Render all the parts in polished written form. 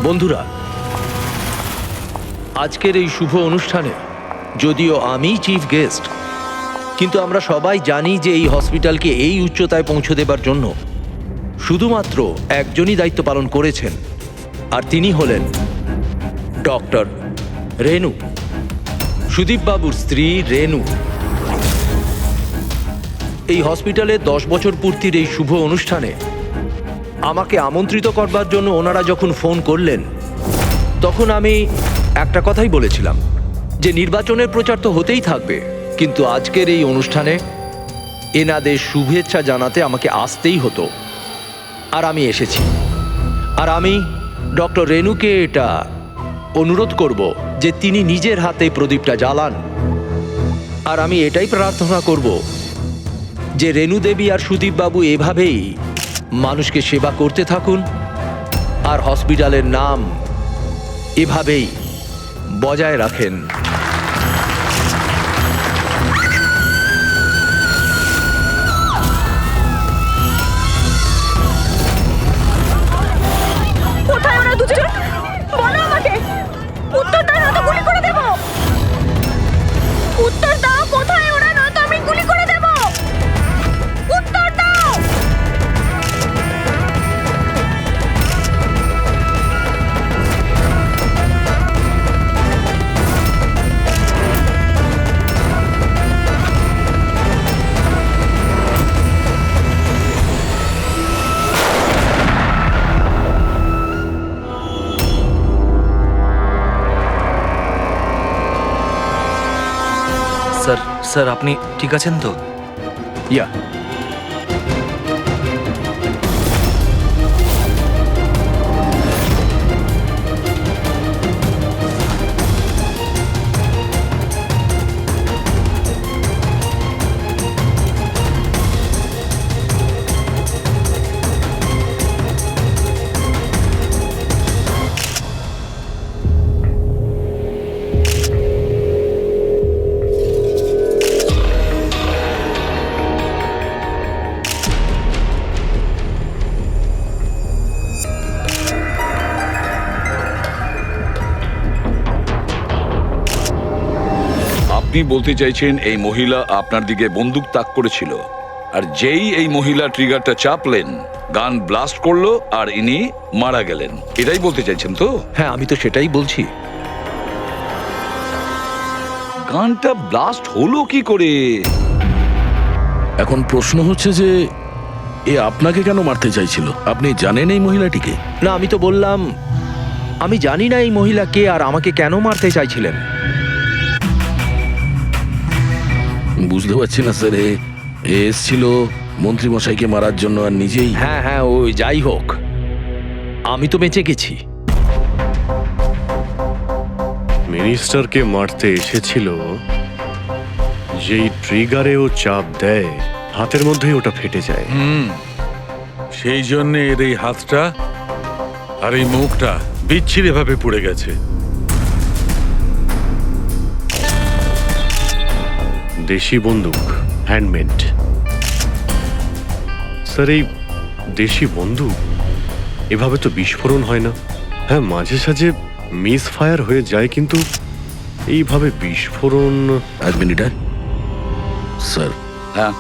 বন্ধুরা, আজকের এই শুভ অনুষ্ঠানে যদিও আমি চিফ গেস্ট, কিন্তু আমরা সবাই জানি যে এই হসপিটালকে এই উচ্চতায় পৌঁছে দেবার জন্য শুধুমাত্র একজনই দায়িত্ব পালন করেছেন, আর তিনি হলেন ডক্টর রেনু, সুদীপ বাবুর স্ত্রী রেনু। এই হসপিটালে 10 বছর পূর্তির এই শুভ অনুষ্ঠানে আমাকে আমন্ত্রিত করবার জন্য ওনারা যখন ফোন করলেন, তখন আমি একটা কথাই বলেছিলাম যে নির্বাচনের প্রচার তো হতেই থাকবে, কিন্তু আজকের এই অনুষ্ঠানে এনাদের শুভেচ্ছা জানাতে আমাকে আসতেই হতো। আর আমি এসেছি। আর আমি ডক্টর রেনুকে এটা অনুরোধ করব যে তিনি নিজের হাতে প্রদীপটা জ্বালান। আর আমি এটাই প্রার্থনা করব যে রেনু দেবী আর সুদীপ বাবু এভাবেই মানুষকে সেবা করতে থাকুন, আর হসপিটালের নাম এভাবেই বজায় রাখেন। কোথায় ওরা দুজন? বলো আমাকে, উত্তর দাও না তো গুলি করে দেব। উত্তর দাও, কোথায় ওরা, না তো আমি গুলি করে দেব। উত্তর দাও। স্যার আপনি ঠিক আছেন তো? ইয়া, আপনি বলতে চাইছেন এই মহিলা আপনার দিকে বন্দুক তাক করেছিল, আর যেই এই মহিলা ট্রিগারটা চাপলেন, গান ব্লাস্ট করলো আর ইনি মারা গেলেন, এটাই বলতে চাইছেন তো? হ্যাঁ, আমি তো সেটাই বলছি। গানটা ব্লাস্ট হলো কি করে? এখন প্রশ্ন হচ্ছে যে এ আপনাকে কেন মারতে চাইছিল? আপনি জানেন এই মহিলাটিকে? না, আমি তো বললাম আমি জানি না এই মহিলা কে আর আমাকে কেন মারতে চাইছিলেন। বুঝতে পারছি না স্যার, এ এসছিল মন্ত্রী মশাইকে মারার জন্য আর নিজেই। হ্যাঁ হ্যাঁ, ওই যাই হোক, আমি তো বেঁচে গেছি। মিনিস্টারকে মারতে এসেছিল, যেই ট্রিগারে ও চাপ দেয় হাতের মধ্যেই ওটা ফেটে যায়। সেই জন্য এর এই হাতটা আর এই মুখটা বিচ্ছিরি ভাবে পুড়ে গেছে। দেশি বন্দুক, হ্যান্ডমেড। স্যার, এই দেশি বন্দুক এভাবে তো বিস্ফোরণ হয় না। হ্যাঁ, মাঝে সাঝে মিস ফায়ার হয়ে যায়, কিন্তু এইভাবে বিস্ফোরণ। এক মিনিট। স্যার, হ্যাঁ,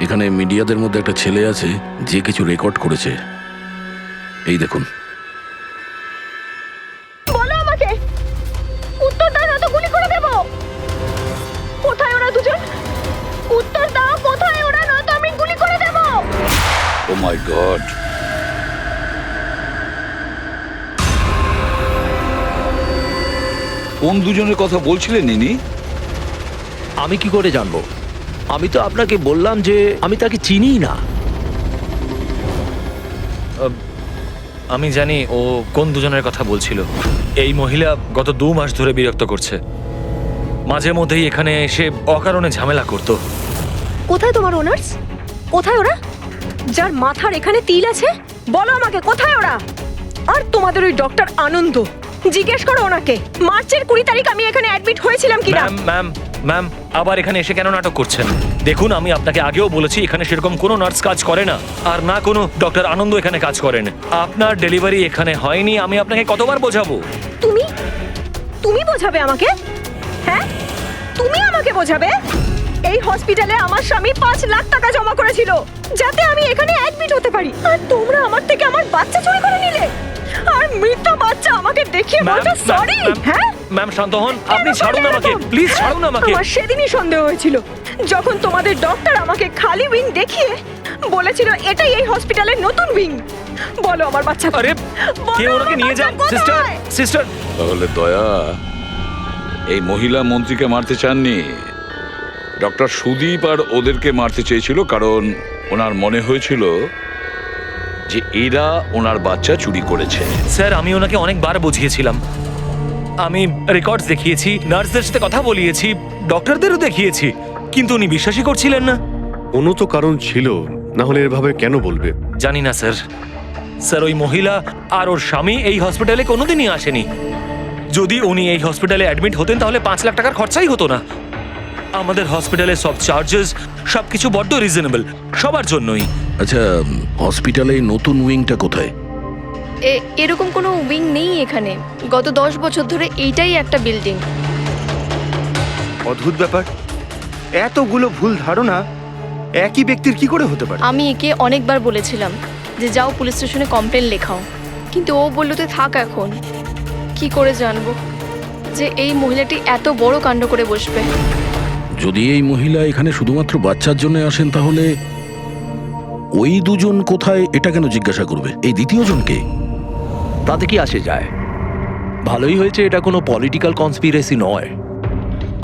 এখানে মিডিয়াদের মধ্যে একটা ছেলে আছে যে কিছু রেকর্ড করেছে, এই দেখুন। বলো আমাকে, উত্তর দাও না তো গুলি করে দেব। কোথায় ওরা দুজন? উত্তর দাও, কোথায় ওরা, না তো আমি গুলি করে দেব। ও মাই গড। কোন দুজনের কথা বলছিলেন ইনি? আমি কি করে জানবো? আমি তো আপনাকে বললাম যে আমি তাকে চিনি না। আমি জানি ও কোন দুজনের কথা বলছিল। এই মহিলা গত 2 মাস ধরে বিরক্ত করছে। মাঝে মধ্যেই এখানে এসে অকারণে ঝামেলা করতো। কোথায় তোমার ওনার্স? কোথায় ওরা, যার মাথার এখানে তিল আছে? বলো আমাকে, কোথায় ওরা? আর তোমাদের ওই ডক্টর আনন্দ, জিজ্ঞেস করো ওনাকে মার্চের 20 তারিখ আমি এখানে অ্যাডমিট হয়েছিলাম কিনা। ম্যাম ম্যাম আবার এখানে এসে কেন নাটক করছেন? দেখুন, আমি আপনাকে আগেও বলেছি এখানে সেরকম কোনো নার্স কাজ করে না, আর না কোনো ডক্টর আনন্দ এখানে কাজ করেন। আপনার ডেলিভারি এখানে হয়নি, আমি আপনাকে কতবার বোঝাবো? তুমি তুমি বোঝাবে আমাকে? হ্যাঁ, তুমি আমাকে বোঝাবে? এই হসপিটালে আমার স্বামী 5 লাখ টাকা জমা করেছিল যাতে আমি এখানে অ্যাডমিট হতে পারি, আর তোমরা আমার থেকে আমার বাচ্চা চুরি করে নিলে, আর মৃত বাচ্চা আমাকে দেখিয়ে বলছো সরি। হ্যাঁ ম্যাম শান্ত হন, আপনি কেন ছাড়ুন করলে আমাকে, এরকম? প্লিজ ছাড়ুন আমাকে। আমার সেদিনই সন্দেহ হয়েছিল যখন তোমাদের ডক্টর আমাকে খালি উইং দেখিয়ে বলেছিল এটাই এই হসপিটালের নতুন উইং। বলো আমার বাচ্চা কোথায়? আরে বলো কে ওনাকে আমার নিয়ে বাচ্চা যান? সিস্টার, কোথায়? সিস্টার। তাহলে দয়া এই মহিলা মন্ত্রীকে মারতে চাননি, ডক্টর সুদীপ আর ওদেরকে মারতে চেয়েছিল, কারণ ওনার মনে হয়েছিল যে এরা ওনার বাচ্চা চুরি করেছে। স্যার আমি ওনাকে অনেকবার বুঝিয়েছিলাম, আমি রেকর্ডস দেখিয়েছি, নার্সদের সাথে কথা বলিয়েছি, ডক্টরদেরও দেখিয়েছি, কিন্তু উনি বিশ্বাসই করছিলেন না। কোনো তো কারণ ছিল, না হলে এভাবে কেন বলবে? জানি না স্যার। স্যার ওই মহিলা আর ওর স্বামী এই হসপিটালে কোনোদিনই আসেনি। যদি উনি এই হসপিটালে অ্যাডমিট হতেন তাহলে 5 লাখ টাকার খরচাই হতো না। আমাদের হসপিটালে সব চার্জেস সবকিছু বড্ড রিজনেবল সবার জন্যই। আচ্ছা, হসপিটালে এই নতুন উইংটা কোথায়? এরকম কোনো উইং নেই এখানে। গত 10 বছর ধরে এইটাই একটা বিল্ডিং। অদ্ভুত ব্যাপার, এতগুলো ভুল ধারণা একই ব্যক্তির কি করে হতে পারে? আমি একে অনেকবার বলেছিলাম যে যাও পুলিশ স্টেশনে কমপ্লেন লেখাও, কিন্তু ও বলল তুই থাক। এখন কি করে জানবো যে এই মহিলাটি এত বড় কাণ্ড করে বসবে? যদি এই মহিলা এখানে শুধুমাত্র বাচ্চার জন্য আসেন, তাহলে ওই দুজন কোথায় এটা কেন জিজ্ঞাসা করবে? এই দ্বিতীয় জনকে? তাতে কি আসে যায়? ভালোই হয়েছে এটা কোনো পলিটিক্যাল কনস্পিরেসি নয়,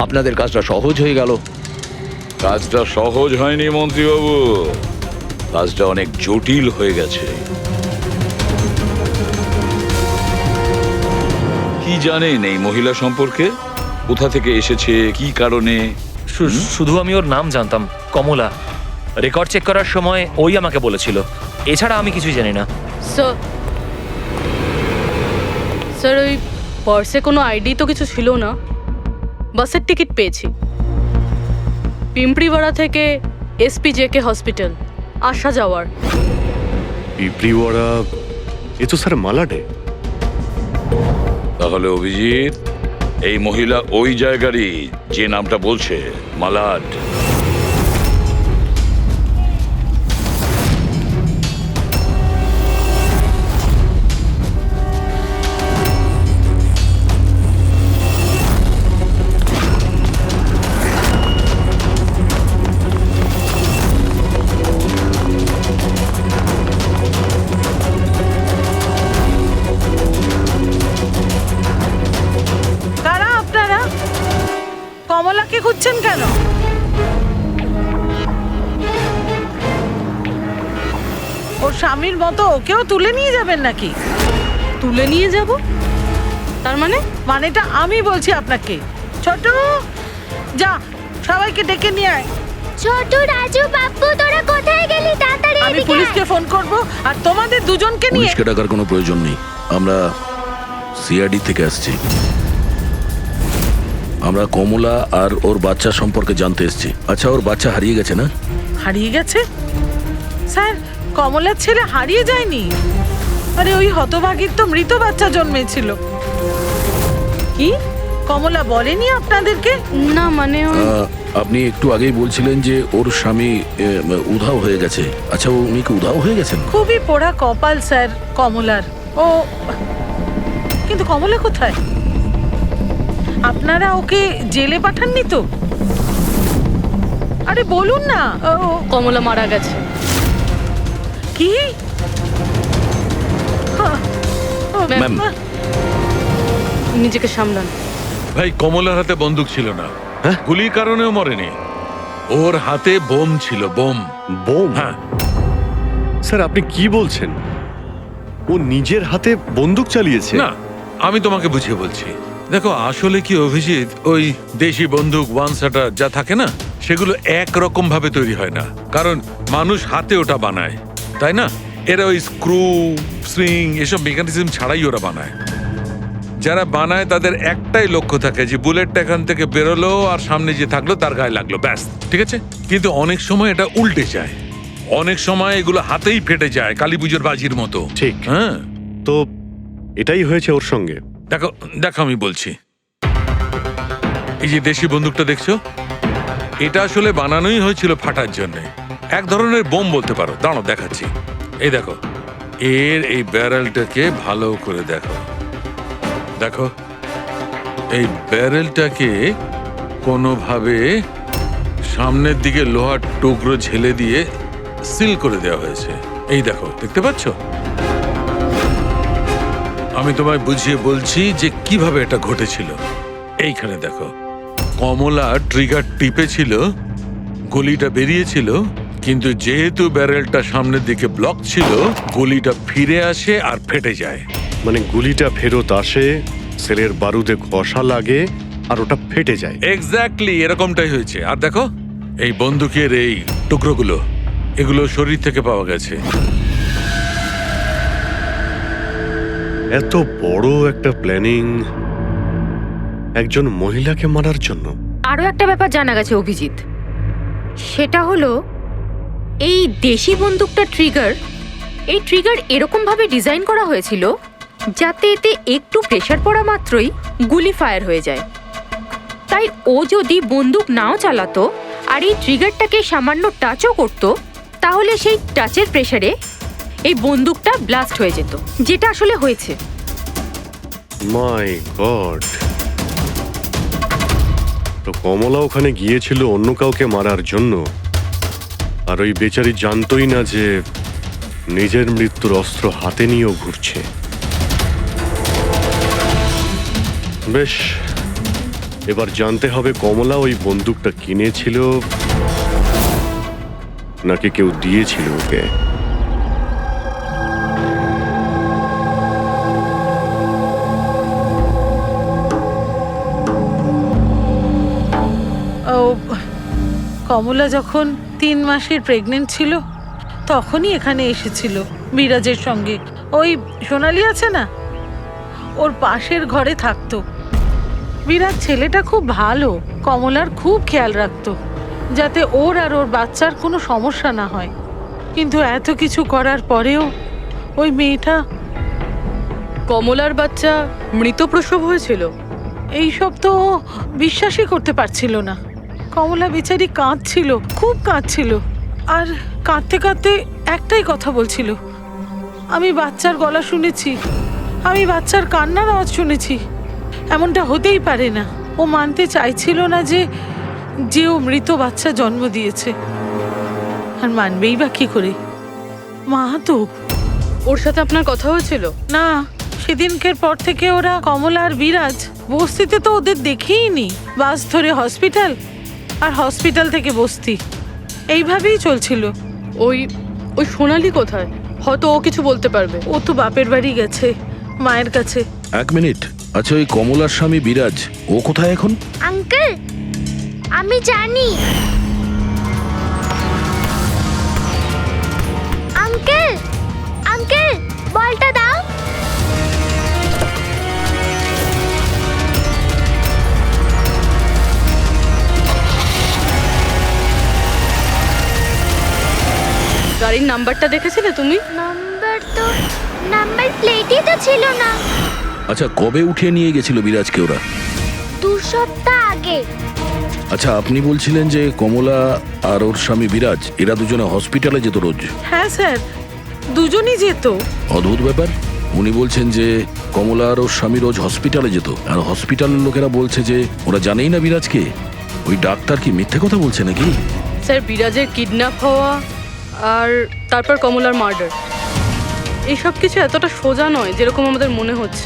আপনাদের কাজটা সহজ হয়ে গেল। কাজটা সহজ হয়নি মন্ত্রীবাবু, কাজটা অনেক জটিল হয়ে গেছে। কি জানেন এই মহিলা সম্পর্কে? কোথা থেকে এসেছে, কি কারণে? শুধু আমি ওর নাম জানতাম, কমলা। রেকর্ড চেক করার সময় ওই আমাকে বলেছিল, এছাড়া আমি কিছুই জানি না। স্যার ওই পার্সে কোনো আইডি তো কিছু ছিল না। বাসের টিকিট পেয়েছি, পিম্পড়িওয়াড়া থেকে SPJK হসপিটাল আসা যাওয়ার। পিঁপড়িওয়াড়া, এ তো স্যার মালাডে। তাহলে অভিজিৎ, এই মহিলা ওই জায়গারই যে নামটা বলছে, মালাড। কারা আপনারা? কমলাকে খুঁজছেন কেন? ওর স্বামীর মতো ওকেও তুলে নিয়ে যাবেন নাকি? তুলে নিয়ে যাব? তার মানে? মানেটা আমি বলছি আপনাকে। ছোট, যা সবাইকে ডেকে নিয়ে আয়। ছোট, রাজু, বাপ্পু, তোরা কোথায় গেলি? তাড়াতাড়ি আমি পুলিশকে ফোন করব, আর তোমাদের দুজনকে নিয়ে। পুলিশকে ডাকার কোনো প্রয়োজন নেই, আমরা CID থেকে আসছি। আমরা কমলা আর ওর বাচ্চা সম্পর্কে জানতে এসেছি। আচ্ছা, ওর বাচ্চা হারিয়ে গেছে না? হারিয়ে গেছে? স্যার, কমলার ছেলে হারিয়ে যায়নি। আরে ওই হতভাগীর তো মৃত বাচ্চা জন্মেছিল। কি কমলা বলেনি আপনাদেরকে? না মানে আপনি একটু আগেই বলছিলেন যে ওর স্বামী উধাও হয়ে গেছে। আচ্ছা, উনি কি উধাও হয়ে গেছেন? খুবই পোড়া কপাল স্যার কমলার। ও কিন্তু কমলা কোথায়? আপনারা ওকে জেলে পাঠাননি তো? আরে বলুন না। কমলা মারা গেছে। কি? ম্যাম, নিজেকে সামলান। ভাই, কমলার হাতে বন্দুক ছিল না, গুলির কারণেও মরেনি। ওর হাতে বোম ছিল, বোম। বোম? হ্যাঁ। স্যার আপনি কি বলছেন? ও নিজের হাতে বন্দুক চালিয়েছে? না, আমি তোমাকে বুঝিয়ে বলছি। দেখো, আসলে কি অভিজিৎ, ওই দেশি বন্দুক ওয়ান শাটার যা থাকে না, সেগুলো একরকম ভাবে তৈরি হয় না, কারণ মানুষ হাতে ওটা বানায়, তাই না? এরা ওই স্ক্রু, স্প্রিং এসব মেকানিজম ছাড়াই ওরা বানায়। যারা বানায় তাদের একটাই লক্ষ্য থাকে যে বুলেটটা এখান থেকে বেরোলো আর সামনে যে থাকলো তার গায়ে লাগলো, ব্যাস, ঠিক আছে? কিন্তু অনেক সময় এটা উল্টে যায়, অনেক সময় এগুলো হাতেই ফেটে যায়, কালী পুজোর বাজির মতো। ঠিক। হ্যাঁ, তো এটাই হয়েছে ওর সঙ্গে। দেখো দেখো আমি বলছি, এই যে দেশি বন্দুকটা দেখছো, এটা আসলে বানানোই হয়েছিল ফাটার জন্য, এক ধরনের বোম বলতে পারো। দাঁড়াও দেখাচ্ছি, এই দেখো, এর এই ব্যারেলটাকে ভালো করে দেখো, দেখো এই ব্যারেলটাকে কোনোভাবে সামনের দিকে লোহার টুকরো ঝেলে দিয়ে সিল করে দেওয়া হয়েছে। এই দেখো, দেখতে পাচ্ছ? আমি তোমায় বুঝিয়ে বলছি যে কিভাবে এটা ঘটেছিল। এইখানে দেখো, কমলা ট্রিগার টিপেছিল, গুলিটা বেরিয়েছিল, কিন্তু যেহেতু ব্যারেলটা সামনের দিকে ব্লক ছিল, গুলিটা ফিরে আসে আর ফেটে যায়। মানে গুলিটা ফেরত আসে, সেলের বারুদে ঘষা লাগে আর ওটা ফেটে যায়। এক্স্যাক্টলি এরকমটাই হয়েছে। আর দেখো এই বন্দুকের এই টুকরোগুলো, এগুলো শরীর থেকে পাওয়া গেছে। এত বড় একটা প্ল্যানিং একজন মহিলাকে মারার জন্য। আরও একটা ব্যাপার জানা গেছে অভিজিৎ, সেটা হলো এই দেশি বন্দুকটা এই ট্রিগার এরকমভাবে ডিজাইন করা হয়েছিল যাতে এতে একটু প্রেসার পড়া মাত্রই গুলি ফায়ার হয়ে যায়। তাই ও যদি বন্দুক নাও চালাতো আর এই ট্রিগারটাকে সামান্য টাচও করতো, তাহলে সেই টাচের প্রেসারে এই বন্দুকটা ব্লাস্ট হয়ে যেত, যেটা আসলে হয়েছে। মাই গড! তো কমলা ওখানে গিয়েছিল অন্য কাউকে মারার জন্য, আর ওই বেচারি জানতোই না যে নিজের মৃত্যুর অস্ত্র হাতে নিয়েও ঘুরছে। বেশ, এবার জানতে হবে কমলা ওই বন্দুকটা কিনেছিল নাকি কেউ দিয়েছিল ওকে। ও কমলা যখন 3 মাসের প্রেগনেন্ট ছিল তখনই এখানে এসেছিল বিরাজের সঙ্গে। ওই সোনালি আছে না, ওর পাশের ঘরে থাকতো। বিরাজ ছেলেটা খুব ভালো, কমলার খুব খেয়াল রাখতো যাতে ওর আর ওর বাচ্চার কোনো সমস্যা না হয়। কিন্তু এত কিছু করার পরেও ওই মেয়েটা, কমলার বাচ্চা মৃত প্রসব হয়েছিল। এইসব তো ও বিশ্বাসই করতে পারছিল না। কমলা বেচারি কাঁদছিল, খুব কাঁদছিল, আর কাঁদতে কাঁদতে একটাই কথা বলছিল, আমি বাচ্চার গলা শুনেছি, আমি বাচ্চার কান্নার আওয়াজ শুনেছি, এমনটা হতেই পারে না। ও মানতে চাইছিল না যে ও মৃত বাচ্চা জন্ম দিয়েছে, আর মানবেই বা কি করে? মা তো। ওর সাথে আপনার কথা হয়েছিল? না, সেদিনকের পর থেকে ওরা, কমলা আর বিরাজ, বস্তিতে তো ওদের দেখেই নি। বাস ধরে হসপিটাল, আর হসপিটাল থেকে বস্তি, এইভাবেই চলছিল। ওই সোনালি কোথায়? হয়তো ও কিছু বলতে পারবে। ও তো বাপের বাড়ি গেছে, মায়ের কাছে। এক মিনিট, আচ্ছা ওই কমলার স্বামী বিরাজ ও কোথায় এখন? আঙ্কেল, আমি জানি। আঙ্কেল, আঙ্কেল, বলটা দাও। গাড়ির নাম্বারটা দেখেছিলে তুমি? নাম্বার প্লেটই তো ছিল না। আচ্ছা কবে উঠিয়ে নিয়ে গেছিল বিরাজকে ওরা? 2 সপ্তাহ আগে। আচ্ছা আপনি বলছিলেন যে কমলা আর ওর স্বামী বিরাজ এরা দুজনে হসপিটালে যেত রোজ? হ্যাঁ স্যার, দুজনই যেত। অদ্ভুত ব্যাপার, উনি বলছেন যে কমলা আর ওর স্বামী রোজ হসপিটালে যেত, আর হসপিটালের লোকেরা বলছে যে ওরা জানেই না বিরাজকে। ওই ডাক্তার কি মিথ্যে কথা বলছে নাকি? স্যার, বিরাজের কিডন্যাপ হওয়া আর তারপর কমলার মার্ডার, এইসব কিছু এতটা সোজা নয় যেরকম আমাদের মনে হচ্ছে।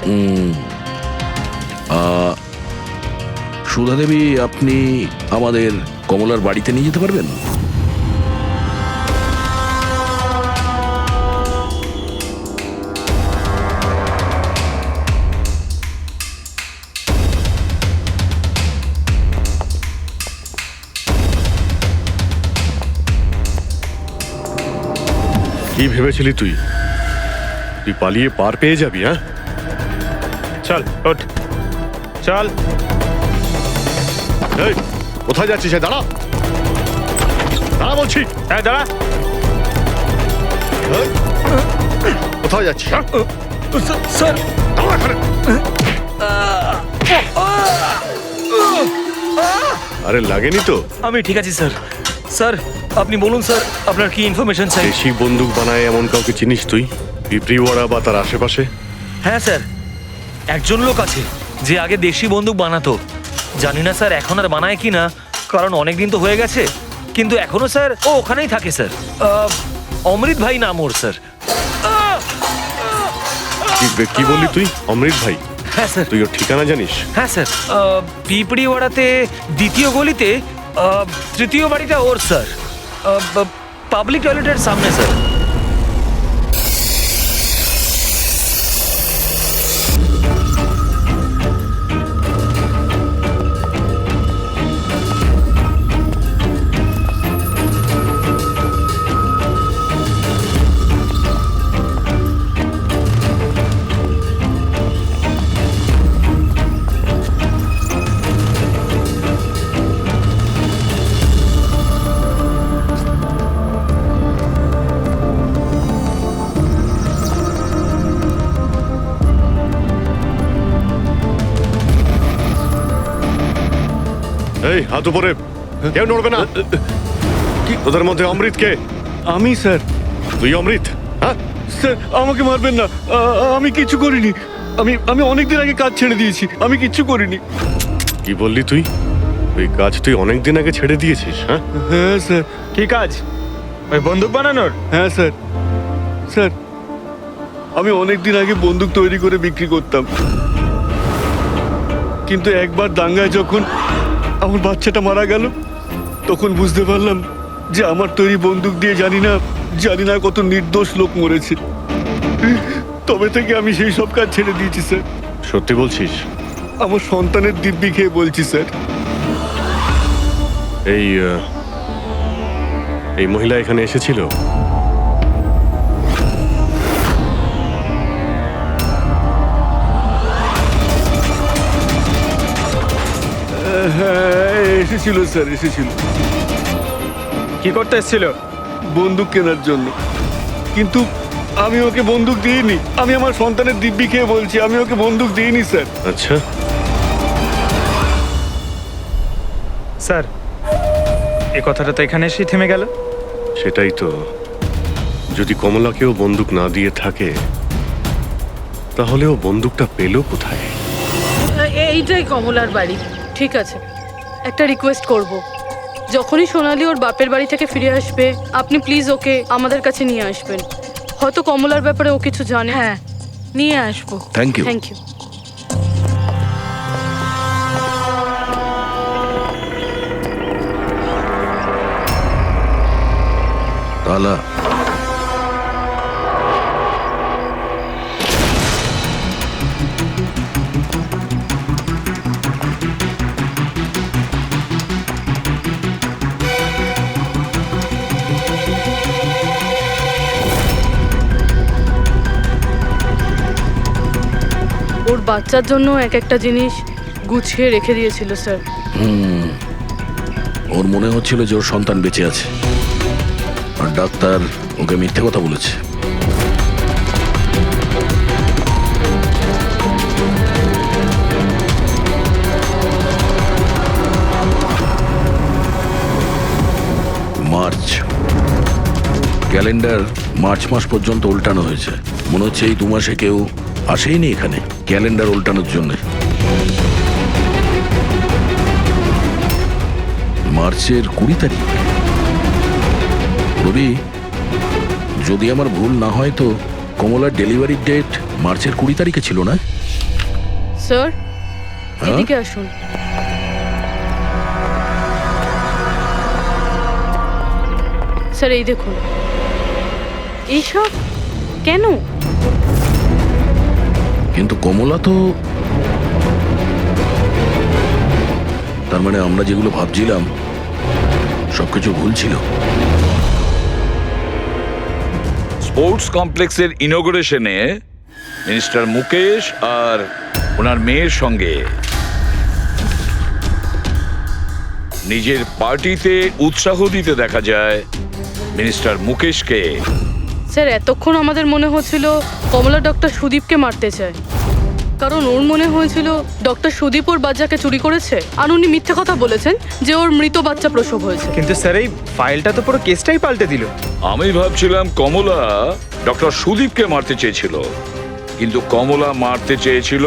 সুধা দেবী, আপনি আমাদের কমলার বাড়িতে নিয়ে যেতে পারবেন? কি ভেবেছিলি তুই? তুই পালিয়ে পার পেয়ে যাবি? হ্যাঁ, চল ওঠ চল। এই কোথায় যাচ্ছিস? দাঁড়া দাঁড়া বলছি। হ্যাঁ দাঁড়া। এই, কোথায় যাচ্ছিস? স্যার দাঁড়া এখানে। আরে লাগেনি তো? আমি ঠিক আছি স্যার। স্যার আপনি বলুন স্যার, আপনার কি ইনফরমেশন চাই? দেশি বন্দুক বানায় এমন কাউকে চিনিস তুই? পিঁপড়িওয়াড়া বা তার আশেপাশে? হ্যাঁ স্যার, একজন লোক আছে যে আগে দেশি বন্দুক বানাতো। জানি না স্যার এখন আর বানায় কি না, কারণ অনেক দিন তো হয়ে গেছে। কিন্তু এখনো স্যার ও ওখানেই থাকে স্যার। অমৃত ভাই নাম ওর স্যার। কি বললি তুই? অমৃত ভাই? হ্যাঁ স্যার। তুই ওর ঠিকানা জানিস? হ্যাঁ স্যার, পিঁপড়িওয়াড়াতে দ্বিতীয় গলিতে তৃতীয় বাড়িটা ওর স্যার। পাবলিক টয়লেটের সামনে স্যার। এই হাত উপরে, কেউ নড়বে না। তোদের মধ্যে অমৃত কে? আমি স্যার। তুই অমৃত? হ্যাঁ স্যার আমাকে মারবেন না, আমি কিছু করিনি। আমি অনেকদিন আগে কাজ ছেড়ে দিয়েছি, আমি কিচ্ছু করিনি। কি বললি তুই? ওই কাজ তুই অনেকদিন আগে ছেড়ে দিয়েছিস? হ্যাঁ হ্যাঁ স্যার। কি কাজ? ওই বন্দুক বানানোর? হ্যাঁ স্যার। স্যার আমি অনেকদিন আগে বন্দুক তৈরি করে বিক্রি করতাম, কিন্তু একবার দাঙ্গায় যখন আমার বাচ্চাটা মারা গেল, তখন বুঝতে পারলাম যে আমার তৈরি বন্দুক দিয়ে জানি না কত নির্দোষ লোক মরেছে। তবে থেকে আমি সেই সব কাজ ছেড়ে দিয়েছি স্যার। সত্যি বলছিস? আমার সন্তানের দিব্যি খেয়ে বলছি স্যার। এই মহিলা এখানে এসেছিল? হ্যাঁ এসেছিল স্যার, এসেছিল। কি করতে এসেছিল? বন্দুক কেনার জন্য, কিন্তু আমি ওকে বন্দুক দিইনি। আমি আমার সন্তানের দিব্যি খেয়ে বলছি, আমি ওকে বন্দুক দিইনি স্যার। আচ্ছা, স্যার এই কথাটা তো এখানে এসেই থেমে গেল। সেটাই তো। যদি কমলাকেও বন্দুক না দিয়ে থাকে, তাহলে ও বন্দুকটা পেল কোথায়? এইটাই কমলার বাড়ি। ঠিক আছে, একটা রিকোয়েস্ট করব, যখনই সোনালি ওর বাপের বাড়ি থেকে ফিরে আসবে আপনি প্লিজ ওকে আমাদের কাছে নিয়ে আসবেন। হয়তো কমলার ব্যাপারে ও কিছু জানে। হ্যাঁ নিয়ে আসবো। Thank you. Thank you. তালা ওর বাচ্চার জন্য এক একটা জিনিস গুছিয়ে রেখে দিয়েছিল স্যার। ওর মনে হচ্ছিল যে ওর সন্তান বেঁচে আছে, আর ডাক্তার ওকে মিথ্যে কথা বলেছে। মার্চ ক্যালেন্ডার মার্চ মাস পর্যন্ত উল্টানো হয়েছে। মনে হচ্ছে এই 2 মাসে কেউ আসেইনি এখানে ক্যালেন্ডার উল্টানোর জন্য। মার্চের 20 তারিখ। রবি, যদি আমার ভুল না হয় তো কমলার ডেলিভারির ডেট মার্চের 20 তারিখে ছিল না? স্যার হ্যাঁ? এদিকে আসুন। স্যার এই দেখুন, এইসব কেন? কিন্তু কমলা তো, তার মানে আমরা যেগুলো ভাবছিলাম সবকিছু ভুল ছিল। স্পোর্টস কমপ্লেক্সের ইনোগ্রেশনে মিনিস্টার মুকেশ আর ওনার মেয়ের সঙ্গে নিজের পার্টিতে উৎসাহ দিতে দেখা যায় মিনিস্টার মুকেশকে। স্যার এতক্ষণ আমাদের মনে হচ্ছিল কমলা ডক্টর সুদীপকে মারতে চায়, কারণ ওর মনে হয়েছিল ডক্টর সুদীপ ওর বাচ্চাকে চুরি করেছে, আর উনি মিথ্যে কথা বলেছেন যে ওর মৃত বাচ্চা প্রসব হয়েছে। কিন্তু স্যার এই ফাইলটা তো পুরো কেসটাই পাল্টে দিল। আমি ভাবছিলাম কমলা ডক্টর সুদীপকে মারতে চেয়েছিল, কিন্তু কমলা মারতে চেয়েছিল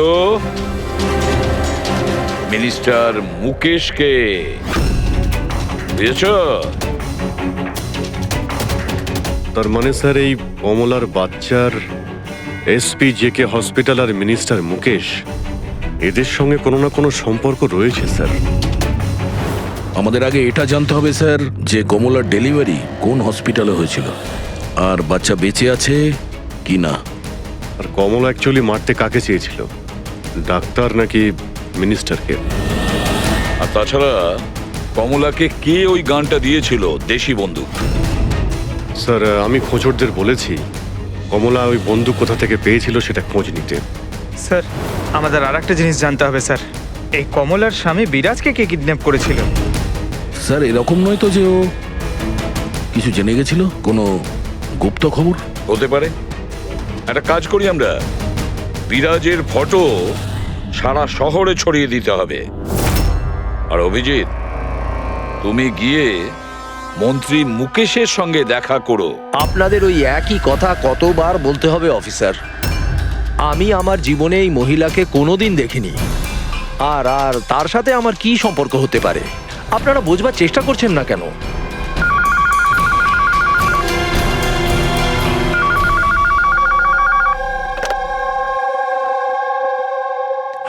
মিনিস্টার মুকেশকে। বুঝেছ? তার মানে স্যার এই কমলার বাচ্চার এসপি জেকে হসপিটাল আর মিনিস্টার মুকেশ এদের সঙ্গে কোনো না কোনো সম্পর্ক রয়েছে স্যার। আমাদের আগে এটা জানতে হবে স্যার যে কমলার ডেলিভারি কোন হসপিটালে হয়েছিল আর বাচ্চা বেঁচে আছে কি না। আর কমলা অ্যাকচুয়ালি মারতে কাকে চেয়েছিল, ডাক্তার নাকি মিনিস্টারকে? আর তাছাড়া কমলাকে কে ওই গানটা দিয়েছিল, দেশি বন্দুক? স্যার আমি খোঁজরদের বলেছি কমলা ওই বন্দুক কোথা থেকে পেয়েছিল সেটা খোঁজ নিতে। স্যার আমাদের আর একটা জিনিস জানতে হবে স্যার, এই কমলার স্বামী বিরাজকে কে কিডন্যাপ করেছিল? স্যার এরকম নয় তো যে ও কিছু জেনে গেছিল, কোনো গুপ্ত খবর? হতে পারে। একটা কাজ করি আমরা, বিরাজের ফটো সারা শহরে ছড়িয়ে দিতে হবে। আর অভিজিৎ, তুমি গিয়ে মন্ত্রী মুকেশের সঙ্গে দেখা করো। আপনাদের ওই একই কথা কতবার বলতে হবে অফিসার? আমি আমার জীবনে এই মহিলাকে কোনোদিন দেখিনি, আর আর তার সাথে আমার কি সম্পর্ক হতে পারে? আপনারা বোঝবার চেষ্টা করছেন না কেন?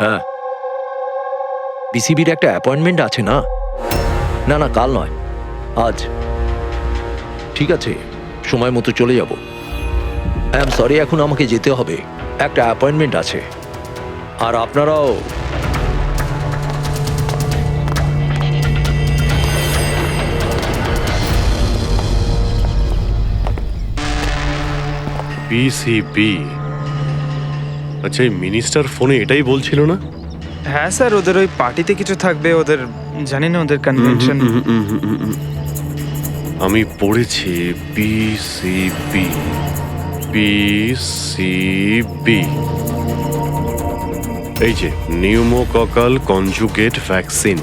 হ্যাঁ, বিসিবির একটা অ্যাপয়েন্টমেন্ট আছে না? না না, কাল নয়, আজ। ঠিক আছে, সময় মতো চলে যাব। আই এম সরি, এখন আমাকে যেতে হবে, একটা অ্যাপয়েন্টমেন্ট আছে। আর আপনারাও। বিসিবি, আচ্ছা এই মিনিস্টার ফোনে এটাই বলছিল না? হ্যাঁ স্যার, ওদের ওই পার্টিতে কিছু থাকবে, ওদের জানি না ওদের কনভেনশন। আমি পড়েছি বিসিবি, বিসিবি, এই যে নিউমোককাল কনজুগেট ভ্যাকসিন,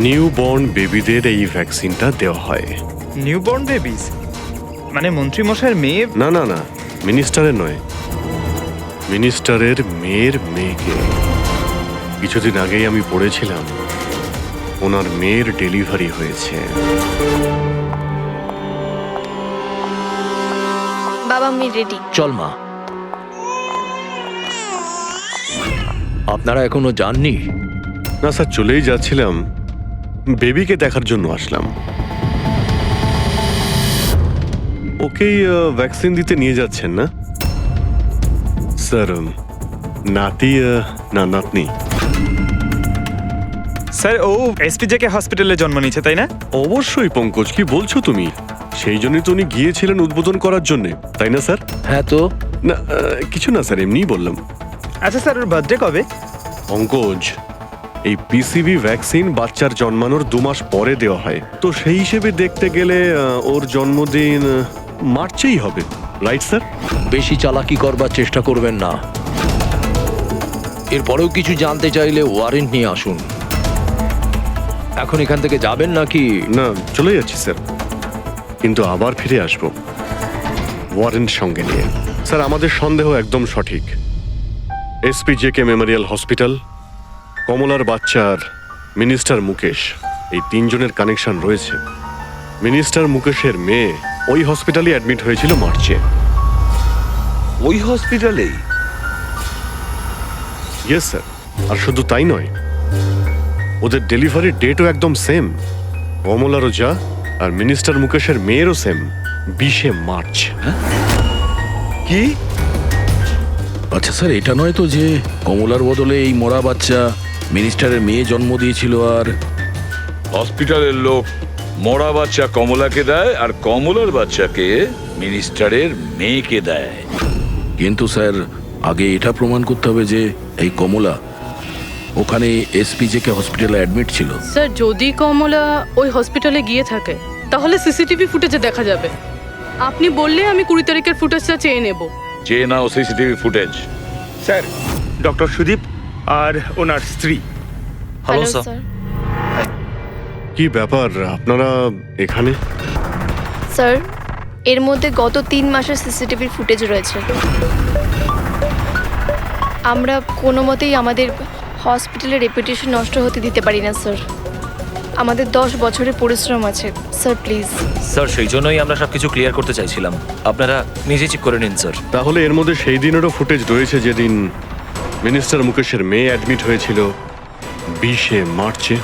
নিউবর্ন বেবিদের এই ভ্যাকসিনটা দেওয়া হয়। নিউবর্ন বেবিস মানে মন্ত্রী মশাইয়ের মেয়ে? না না না, মিনিস্টারের নয়, মিনিস্টারের মেয়ের মেয়েকে। কিছুদিন আগেই আমি পড়েছিলাম ওনার মেয়ের ডেলিভারি হয়েছে। বাবা আমি রেডি। চল মা। আপনারা এখনো যাননি? না স্যার, চলেই যাচ্ছিলাম, বেবিকে দেখার জন্য আসলাম। ওকেই ভ্যাকসিন দিতে নিয়ে যাচ্ছেন না স্যার? নাতি না নাতনি? স্যার ও এসপিজেকে হসপিটালে জন্ম নিয়েছে, তাই না? অবশ্যই পঙ্কজ, কি বলছো তুমি? সেই জন্যই তো উনি গিয়েছিলেন উদ্বোধন করার জন্য, তাই না স্যার? হ্যাঁ তো। না কিছু না স্যার, এমনিই বললাম। আচ্ছা স্যার, ওর বার্থডে কবে? পঙ্কজ, এই পিসিবি ভ্যাকসিন বাচ্চার জন্মানোর 2 মাস পরে দেওয়া হয়, তো সেই হিসেবে দেখতে গেলে ওর জন্মদিন মার্চেই হবে, রাইট স্যার? বেশি চালাকি করবার চেষ্টা করবেন না। এরপরেও কিছু জানতে চাইলে ওয়ারেন্ট নিয়ে আসুন। এখন এখান থেকে যাবেন নাকি? না, চলে যাচ্ছি স্যার, কিন্তু আবার ফিরে আসবো ওয়ারেন্ট সঙ্গে নিয়ে। স্যার আমাদের সন্দেহ একদম সঠিক। এসপি জেকে মেমোরিয়াল হসপিটাল, কমলার বাচ্চার মিনিস্টার মুকেশ, এই 3 জনের কানেকশন রয়েছে। মিনিস্টার মুকেশের মেয়ে ওই হসপিটালে অ্যাডমিট হয়েছিল মার্চে। ওই হসপিটালেই? ইয়েস স্যার, আর শুধু তাই নয়, ওদের ডেলিভারির ডেটও একদম সেম। কমলারও যা আর মিনিস্টার মুকেশের মেয়েরও সেম, 20শে মার্চ। কি? আচ্ছা স্যার, এটা নয় তো যে কমলার বদলে এই মরা বাচ্চা মিনিস্টারের মেয়ে জন্ম দিয়েছিল, আর হসপিটালের লোক মরা বাচ্চা কমলাকে দেয় আর কমলার বাচ্চাকে মিনিস্টারের মেয়েকে দেয়? কিন্তু স্যার আগে এটা প্রমাণ করতে হবে যে এই কমলা ওখানে এসপিজেকে হসপিটালে অ্যাডমিট ছিল। স্যার যদি কমলা ওই হসপিটালে গিয়ে থাকে তাহলে সিসিটিভি ফুটেজে দেখা যাবে। আপনি বললে আমি 20 তারিখের ফুটেজটা চেয়ে নেব। চেয়ে নাও CCTV footage. Sir, doctor Sudip আর ওনার স্ত্রী। Hello hello sir. স্যার। কি ব্যাপার আপনারা এখানে? স্যার, এর মধ্যে গত 3 মাসের সিসিটিভির ফুটেজ রয়েছে। আমরা কোনো মতেই আমাদের হসপিটালের রেপুটেশন নষ্ট হতে দিতে পারি না স্যার। আমাদের 10 বছরের পরিশ্রম আছে স্যার, প্লিজ। স্যার সেই জন্যই আমরা সবকিছু ক্লিয়ার করতে চাইছিলাম, আপনারা নিজে চেক করে নিন স্যার। তাহলে এর মধ্যে সেই দিনেরও ফুটেজ রয়েছে যেদিন মিনিস্টার মুকেশের মেয়ে অ্যাডমিট হয়েছিল 20শে মার্চে।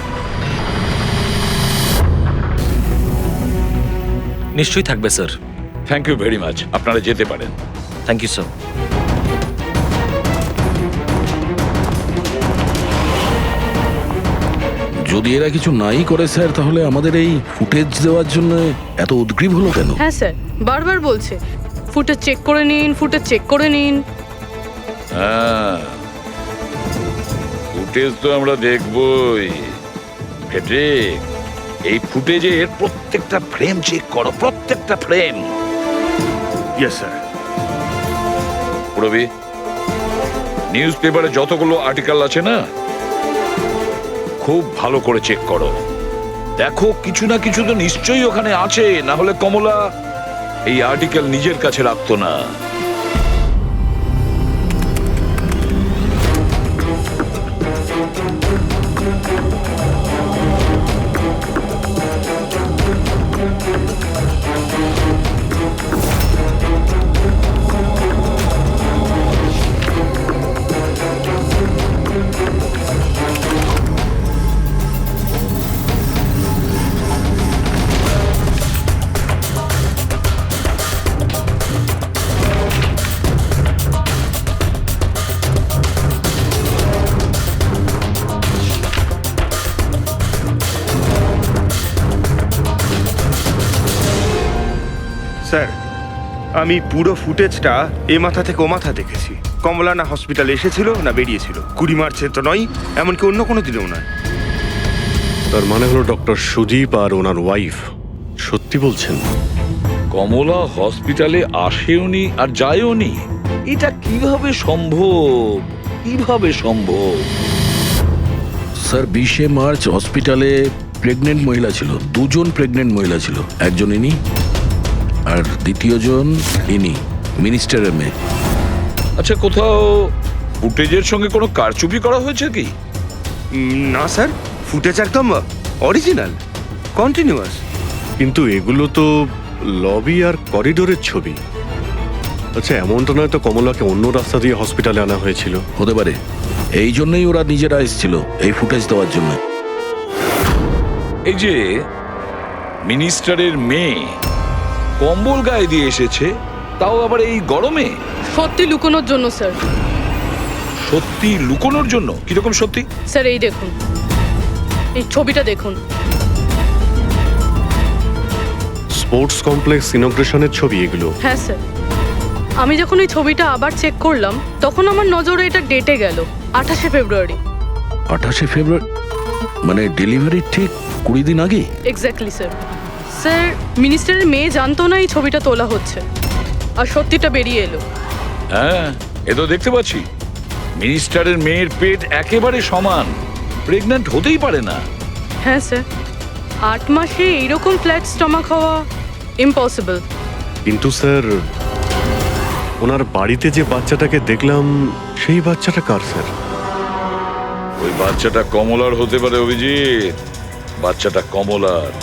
নিশ্চয়ই থাকবে sir. Thank you very much, আপনারা যেতে পারেন। Thank you sir. যদি এরা কিছু নাই করে স্যার, তাহলে আমাদের এই ফুটেজ দেওয়ার জন্য এত উদ্গ্রীব হলো কেন? হ্যাঁ স্যার, বারবার বলছে ফুটেজ চেক করে নিন, ফুটেজ চেক করে নিন। হ্যাঁ, ফুটেজ তো আমরা দেখবই। ফেডরিক, এই ফুটেজের প্রত্যেকটা ফ্রেম চেক করো, প্রত্যেকটা ফ্রেম। Yes sir. পুরবি, নিউজ পেপারে যতগুলো আর্টিকেল আছে না, খুব ভালো করে চেক করো। দেখো কিছু না কিছু তো নিশ্চয়ই ওখানে আছে, না হলে কমলা এই আর্টিকেল নিজের কাছে রাখতো না। স্যার, আমি পুরো ফুটেজটা এ মাথা থেকে ও মাথা দেখেছি। কমলা না হসপিটালে এসেছিল না বেরিয়েছিল। 20 মার্চে তো নয়, এমনকি অন্য কোনো দিনও নয়। তার মানে হলো ডক্টর সুদীপ আর ওনার ওয়াইফ সত্যি বলছেন? কমলা হসপিটালে আসেওনি আর যায়ওনি, এটা কিভাবে সম্ভব? কিভাবে সম্ভব? স্যার 20শে মার্চ হসপিটালে প্রেগনেন্ট মহিলা ছিল, 2 জন প্রেগনেন্ট মহিলা ছিল। একজন ইনি আর দ্বিতীয়জন ইনি, মিনিস্টারের মেয়ে। আচ্ছা, কোথাও ফুটেজের সঙ্গে কোনো কারচুপি করা হয়েছে কি? না স্যার, ফুটেজ একদম অরিজিনাল, কন্টিনিউয়াস। কিন্তু এগুলো তো লবি আর করিডোরের ছবি। আচ্ছা, এমনটা নয় তো কমলাকে অন্য রাস্তা দিয়ে হসপিটালে আনা হয়েছিল? হতে পারে, এই জন্যই ওরা নিজেরা এসেছিল এই ফুটেজ দেওয়ার জন্য। এই যে মিনিস্টারের মেয়ে কম্বল গায়ে দিয়ে এসেছে, তাও আবার এই গরমে। সত্যি লুকোনোর জন্য স্যার। সত্যি লুকোনোর জন্য? কিরকম সত্যি? স্যার এই দেখুন, এই ছবিটা দেখুন। স্পোর্টস কমপ্লেক্স ইনগ্রেশনের ছবি এগুলো? হ্যাঁ স্যার, আমি যখন এই ছবিটা আবার চেক করলাম তখন আমার নজরে এটা ডেটে গেল 28শে ফেব্রুয়ারি। 28শে ফেব্রুয়ারি মানে ডেলিভারির ঠিক 20 দিন আগে? Exactly sir. স্যার, মিনিস্টারের মেয়ে জানতো না এই ছবিটা তোলা হচ্ছে, আর সত্যিটা বেরিয়ে এলো। হ্যাঁ, এ তো দেখতে পাচ্ছি মিনিস্টারের মেয়ের পেট একেবারে সমান, প্রেগন্যান্ট হতেই পারে না। হ্যাঁ স্যার, 8 মাসে এইরকম ফ্ল্যাট স্টমাক হওয়া ইম্পসিবল। কিন্তু স্যার, ওনার বাড়িতে যে বাচ্চাটাকে দেখলাম সেই বাচ্চাটা কার স্যার? ওই বাচ্চাটা কমলার হতে পারে অভিজিৎ, বাচ্চাটা কমলার।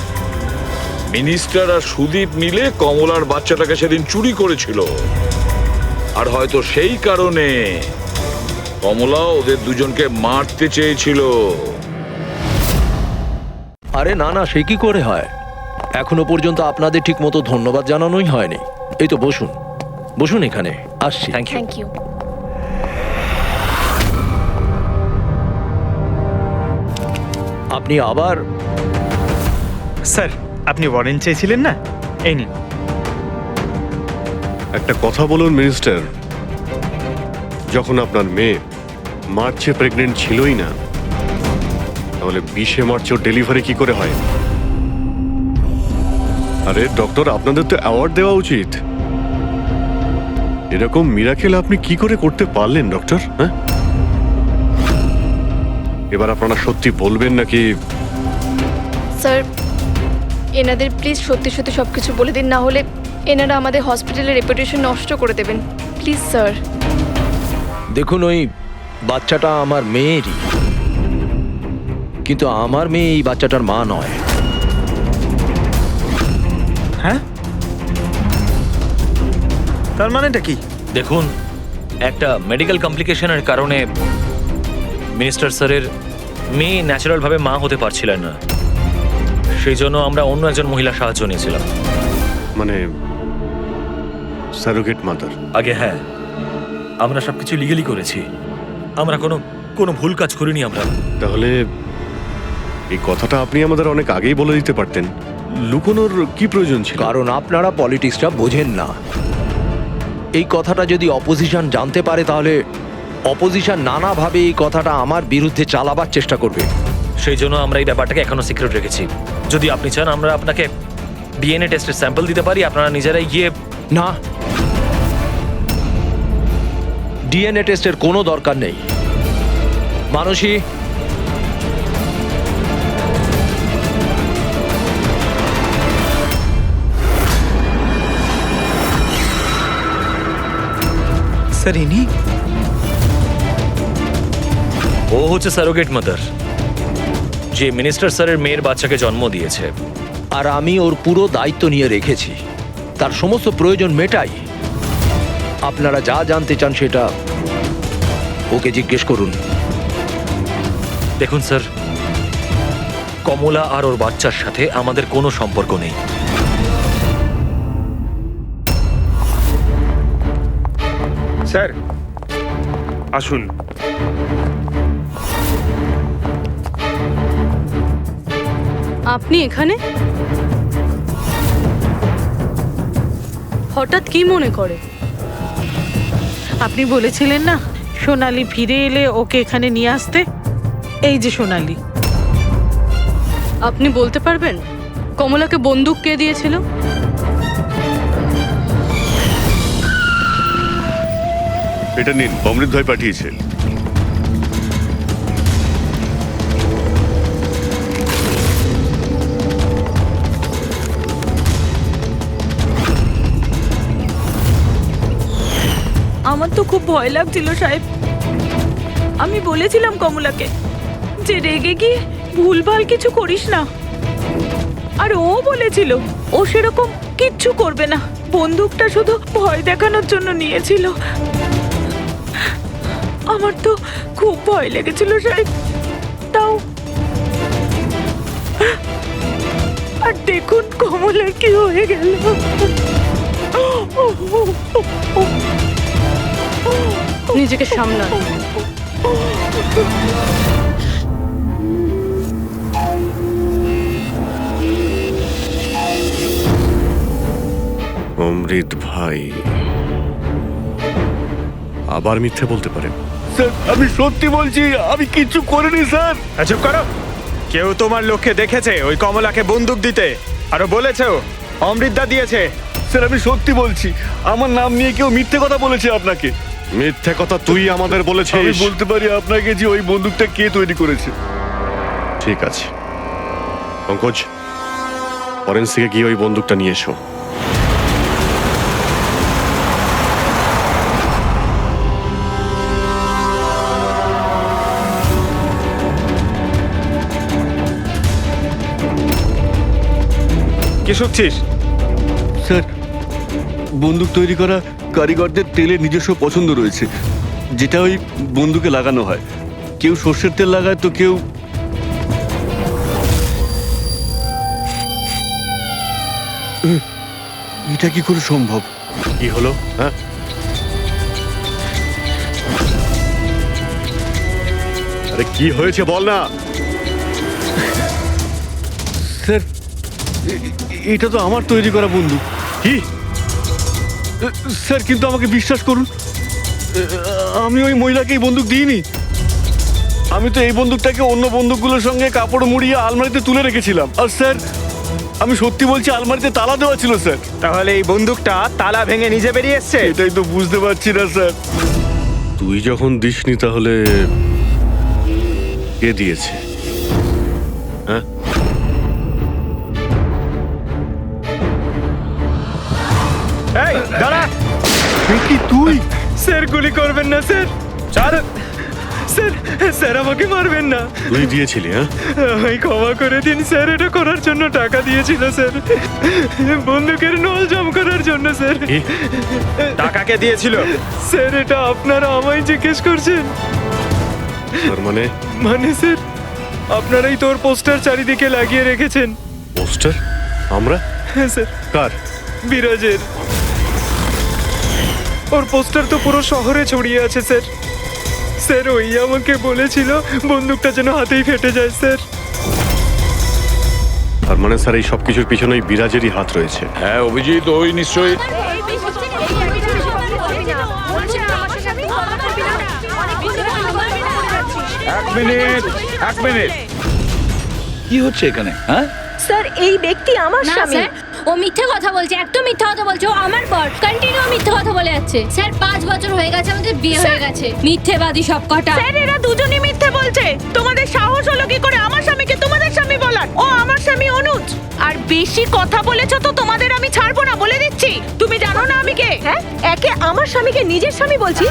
মিনিস্টার আর সুদীপ মিলে কমলার বাচ্চাটাকে সেদিন চুরি করেছিল, আর হয়তো সেই কারণে কমলা ওদের দুজনকে মারতে চেয়েছিল। আরে না না, সে কি করে হয়? এখনো পর্যন্ত আপনাদের ঠিক মতো ধন্যবাদ জানানোই হয়নি। এই তো বসুন, বসুন এখানে, আসছি। Thank you. Thank you. আপনি আবার? স্যার, আপনি ওয়ারেন্ট চেয়েছিলেন না, এই নিন। একটা কথা বলুন মিনিস্টার, যখন আপনার মেয়ে মার্চে প্রেগনেন্ট ছিলই না, তাহলে 20 মার্চ ওর ডেলিভারি কি করে হয়? আরে ডক্টর, আপনাদের তো অ্যাওয়ার্ড দেওয়া উচিত। এরকম মিরাকেল আপনি কি করে করতে পারলেন ডক্টর? হ্যাঁ, এবার আপনারা সত্যি বলবেন নাকি? স্যার, এনাদের প্লিজ সত্যি সত্যি সব কিছু বলে দিন, না হলে এনারা আমাদের হসপিটালের রেপুটেশন নষ্ট করে দেবেন। Please sir. দেখুন, ওই বাচ্চাটা আমার মেয়েরই, কিন্তু আমার মেয়ে এই বাচ্চাটার মা নয়। হ্যাঁ, তার মানেটা কি? দেখুন, একটা মেডিকেল কমপ্লিকেশনের কারণে মিনিস্টার স্যারের মেয়ে ন্যাচারালভাবে মা হতে পারছিলেন না। সেই জন্য আমরা অন্য একজন মহিলার সাহায্য নিয়েছিলাম। মানে সারোগেট মাদার? আগে হ্যাঁ, আমরা সবকিছু লিগালি করেছি। আমরা কোনো ভুল কাজ করিনি আমরা। তাহলে এই কথাটা আপনি আমাদের অনেক আগেই বলে দিতে পারতেন। লুকোনোর কি প্রয়োজন ছিল? কারণ আপনারা পলিটিক্সটা বোঝেন না। এই কথাটা যদি অপোজিশন জানতে পারে, তাহলে অপোজিশন নানাভাবে এই কথাটা আমার বিরুদ্ধে চালাবার চেষ্টা করবে। সেই জন্য আমরা এই ব্যাপারটাকে এখনো সিক্রেট রেখেছি। যদি আপনি চান, আমরা আপনাকে ডিএনএ টেস্টের স্যাম্পল দিতে পারি, আপনারা নিজেরাই গিয়ে। না, ডিএনএ টেস্টের কোনো দরকার নেই। মানসী, স্যার, ইনি? ও হচ্ছে সারোগেট মাদার, যে মিনিস্টার স্যারের মেয়ের বাচ্চাকে জন্ম দিয়েছে। আর আমি ওর পুরো দায়িত্ব নিয়ে রেখেছি, তার সমস্ত প্রয়োজন মেটাই। আপনারা যা জানতে চান সেটা ওকে জিজ্ঞেস করুন। দেখুন স্যার, কমলা আর ওর বাচ্চার সাথে আমাদের কোনো সম্পর্ক নেই। স্যার, আসুন। আপনি এখানে হঠাৎ কি মনে করে? আপনি বলেছিলেন না সোনালি ফিরে এলে ওকে এখানে নিয়ে আসতে। এই যে সোনালি। আপনি বলতে পারবেন কমলাকে বন্দুক কে দিয়েছিল? এটা নিন, অমৃত ভাই পাঠিয়েছে। আমার তো খুব ভয় লাগছিল সাহেব। আমি বলেছিলাম কমলাকে যে রেগে গিয়ে ভুলভাল কিছু করিস না, আর ও বলেছিল ও সেরকম কিচ্ছু করবে না, বন্দুকটা শুধু ভয় দেখানোর জন্য নিয়েছিল। আমার তো খুব ভয় লেগেছিল সাহেব। তাও আর দেখুন কমলার কি হয়ে গেল। নিজেকে সামলান। অমৃত ভাই আবার মিথ্যে বলতে পারেন? স্যার, আমি সত্যি বলছি, আমি কিচ্ছু করিনি স্যার। চুপ করো। কেউ তোমার লোককে দেখেছে ওই কমলাকে বন্দুক দিতে? আরো বলেছেও অমৃতদা দিয়েছে। স্যার, আমি সত্যি বলছি, আমার নাম নিয়ে কেউ মিথ্যে কথা বলেছে আপনাকে। মিথ্যে কথা তুই আমাদের আমি বলেছিস। বলতে পারি আপনাকে যে ওই বন্দুকটা কে তৈরি করেছে। ঠিক আছে পঙ্কজ, ফরেন্সিকে গিয়ে ওই বন্দুকটা নিয়ে এসো। কি শুনছিস? স্যার, বন্দুক তৈরি করা কারিগরদের তেলের নিজস্ব পছন্দ রয়েছে, যেটা ওই বন্দুকে লাগানো হয়। কেউ সর্ষের তেল লাগায়, তো কেউ এটা কি করে সম্ভব? কি হলো? হ্যাঁ, আরে কি হয়েছে বল না। স্যার, এটা তো আমার তৈরি করা বন্দুক। কি? স্যার, কিন্তু আমাকে বিশ্বাস করুন, আমি ওই মহিলাকে এই বন্দুক দিইনি। আমি তো এই বন্দুকটাকে অন্য বন্দুকগুলোর সঙ্গে কাপড় মুড়িয়ে আলমারিতে তুলে রেখেছিলাম। আর স্যার, আমি সত্যি বলছি, আলমারিতে তালা দেওয়া ছিল স্যার। তাহলে এই বন্দুকটা তালা ভেঙে নিজে বেরিয়ে এসছে? এটাই তো বুঝতে পারছি না স্যার। তুই যখন দিসনি তাহলে কে দিয়েছে? হ্যাঁ, এই দাঁড়া! কি তুই? স্যার গুলি করবেন না স্যার। স্যার স্যার স্যার আমাকে মারবেন না। তুই দিয়েছিলি? হ্যাঁ, আমায় ক্ষমা করে দিন স্যার, এটা করার জন্য টাকা দিয়েছিল স্যার, বন্দুকের নল জম করার জন্য স্যার। কি? টাকাকে দিয়েছিল স্যার? এটা আপনারা আমায় জিজ্ঞেস করছেন? তার মানে মানে স্যার, আপনারাই তোর পোস্টার চারিদিকে লাগিয়ে রেখেছেন। পোস্টার? আমরা? হ্যাঁ স্যার, কার? বিরাজের। ওর পোস্টার তো পুরো শহরে ছড়িয়ে আছে স্যার। স্যার ওই আমাকে বলেছিল বন্দুকটা যেন হাতেই ফেটে যায় স্যার। তার মানে স্যার এই সব কিছুর পিছনেই বিরাজেরই হাত রয়েছে। হ্যাঁ অভিজিৎ, ওই নিশ্চয়ই। এক মিনিট কি হচ্ছে এখানে? হ্যাঁ স্যার, এই ব্যক্তি আমার না স্বামী। স্যার, ও মিথ্যে কথা বলছে, একদম মিথ্যে কথা বলছে। ও আমার বর, কন্টিনিউ মিথ্যে কথা বলে যাচ্ছে। স্যার 5 বছর হয়ে গেছে আমাদের বিয়ে হয়ে গেছে। মিথ্যেবাদী সব কটা। স্যার এরা দুজনেই মিথ্যে বলছে। তোমাদের সাহস হলো কি করে আমার স্বামীকে তোমাদের স্বামী বলার? ও আমার স্বামী অনুজ। আর বেশি কথা বলেছো তো তোমাদের আমি ছাড়বো না, বলে দিচ্ছি। তুমি জানো না আমি কে? হ্যাঁ, একে আমার স্বামীকে নিজের স্বামী বলছি?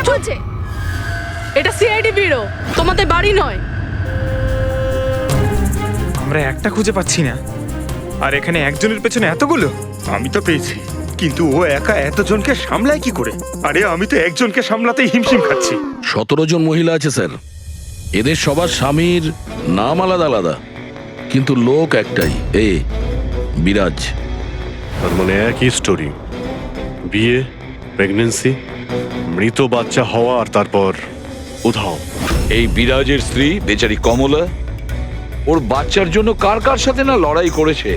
চলছে, এটা সিআইডি ব্যুরো, তোমাদের বাড়ি নয়। আমরা একটা খুঁজে পাচ্ছি না, আর এখানে একজনের পেছনে এতগুলো। আমি তো পেয়েছি, কিন্তু ও একা এতজনকে সামলায় কি করে? আরে আমি তো একজনকে সামলাতেই হিমশিম খাচ্ছি। 17 জন মহিলা আছে স্যার। এদের সবার স্বামীর নাম আলাদা আলাদা, কিন্তু লোক একটাই, বিরাজ। তার মানে একই স্টোরি, বিয়ে, প্রেগন্যান্সি, মৃত বাচ্চা হওয়া, আর তারপর উধাও। এই বিরাজের স্ত্রী বেচারি কমলা ওর বাচ্চার জন্য কার কার সাথে না লড়াই করেছে।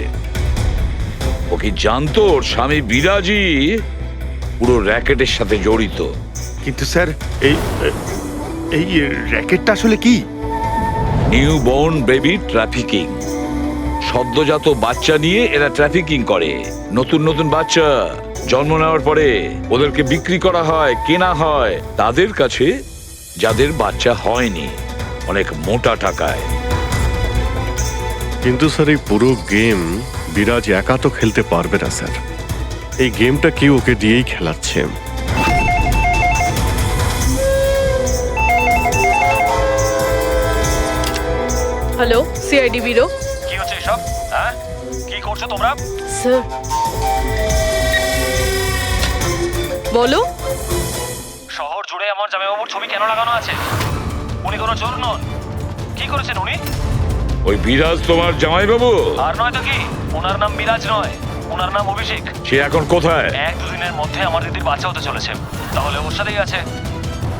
ও কি জানতো ওর স্বামী বিরাজই পুরো র্যাকেটের সাথে জড়িত? কিন্তু স্যার এই এই র্যাকেটটা আসলে কি? New born baby trafficking. সদ্যজাত বাচ্চা নিয়ে এরা ট্রাফিকিং করে। নতুন নতুন বাচ্চা জন্ম নেওয়ার পরে ওদেরকে বিক্রি করা হয়, কেনা হয় তাদের কাছে যাদের বাচ্চা হয়নি, অনেক মোটা টাকায়। কিন্তু স্যার এই পুরো গেম বিরাজ একা তো খেলতে পারবে না স্যার। এই গেমটা কেউ ওকে দিয়েই খেলাচ্ছে। Hello, CID bureau. কি হচ্ছে এসব? হ্যাঁ, কি করছো তোমরা? স্যার বলো। শহর জুড়ে আমার জামাইবাবুর ছবি কেন লাগানো আছে? উনি কোনো চোর নন। কি করেছেন উনি? ওই বিরাজ তোমার জামাইবাবু? আর নয় তো কি, ওনার নাম বিরাজ নয়, ওনার নাম অভিষেক। সে এখন কোথায়? 1-2 দিনের মধ্যে আমার দিদির বাচ্চা হতে চলেছে, তাহলে ওর সাথেই আছে।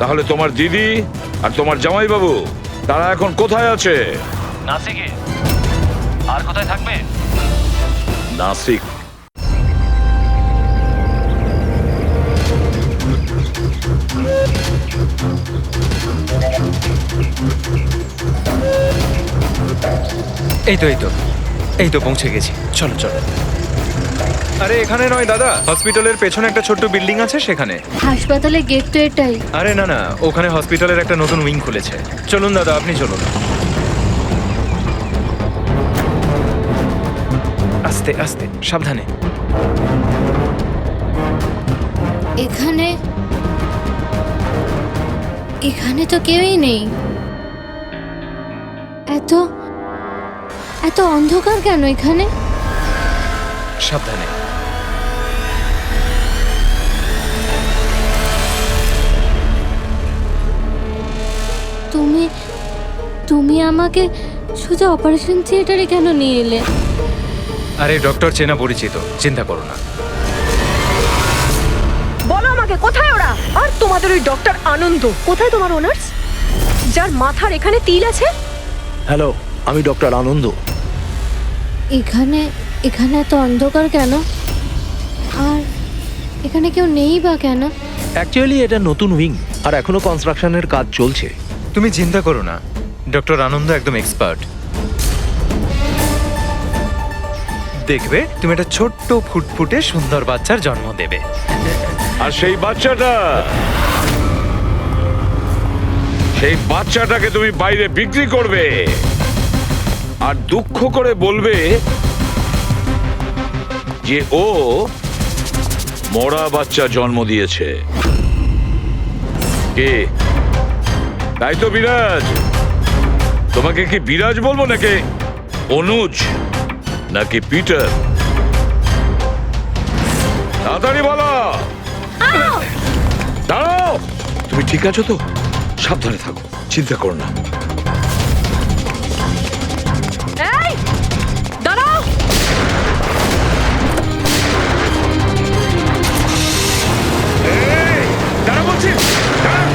তাহলে তোমার দিদি আর তোমার জামাইবাবু তারা এখন কোথায় আছে? নাসিকে। আর কোথায় থাকবে? নাসিক। এই তো পৌঁছে গেছি। চলো চলো। আরে এখানে নয় দাদা, হসপিটালের পেছনে একটা ছোট্ট বিল্ডিং আছে সেখানে। হাসপাতালের গেট তো এটাই। আরে না না, ওখানে হসপিটালের একটা নতুন উইং খুলেছে। চলুন দাদা, আপনি চলুন। আস্তে আস্তে, সাবধানে। এখানে এখানে তো কেউই নেই। এত এত অন্ধকার কেন এখানে? সাবধানে। তুমি তুমি আমাকে শুধু অপারেশন থিয়েটারে কেন নিয়ে এলে? আরে ডক্টর চেনা পরিচিত, চিন্তা করো না। বলো আমাকে, কোথায় ওরা? আর তোমাদের ওই ডক্টর আনন্দ কোথায়? তোমার ওনার্স যার মাথার এখানে তিল আছে? হ্যালো, আমি ডক্টর আনন্দ। এখানে এখানে এত অন্ধকার কেন? আর এখানে কেউ নেই বা কেন? অ্যাকচুয়ালি এটা নতুন উইং আর এখনো কনস্ট্রাকশনের কাজ চলছে। তুমি চিন্তা করো না, ডক্টর আনন্দ একদম এক্সপার্ট। দেখবে তুমি একটা ছোট্ট ফুটফুটে সুন্দর বাচ্চার জন্ম দেবে। আর সেই বাচ্চাটাকে তুমি বাইরে বিক্রি করবে আর দুঃখ করে বলবে যে ও মরা বাচ্চা জন্ম দিয়েছে। কে? তাই তো বিরাজ। তোমাকে কি বিরাজ বলবো নাকি অনুজ নাকি পিটার? তাড়াতাড়ি বলো। দাঁড়াও, তুমি ঠিক আছো তো? সাবধানে থাকো, চিন্তা করো না। এই দাঁড়াও। দাঁড়া বলছি, দাঁড়া।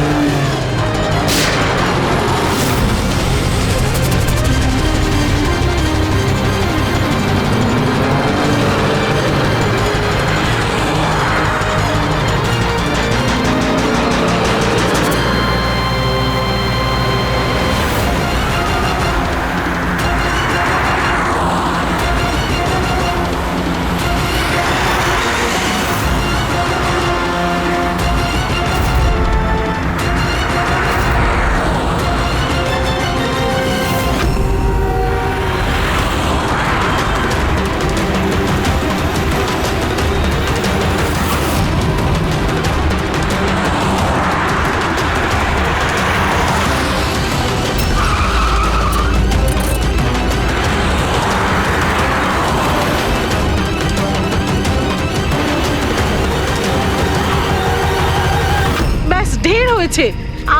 ব্যাস ঢের হয়েছে।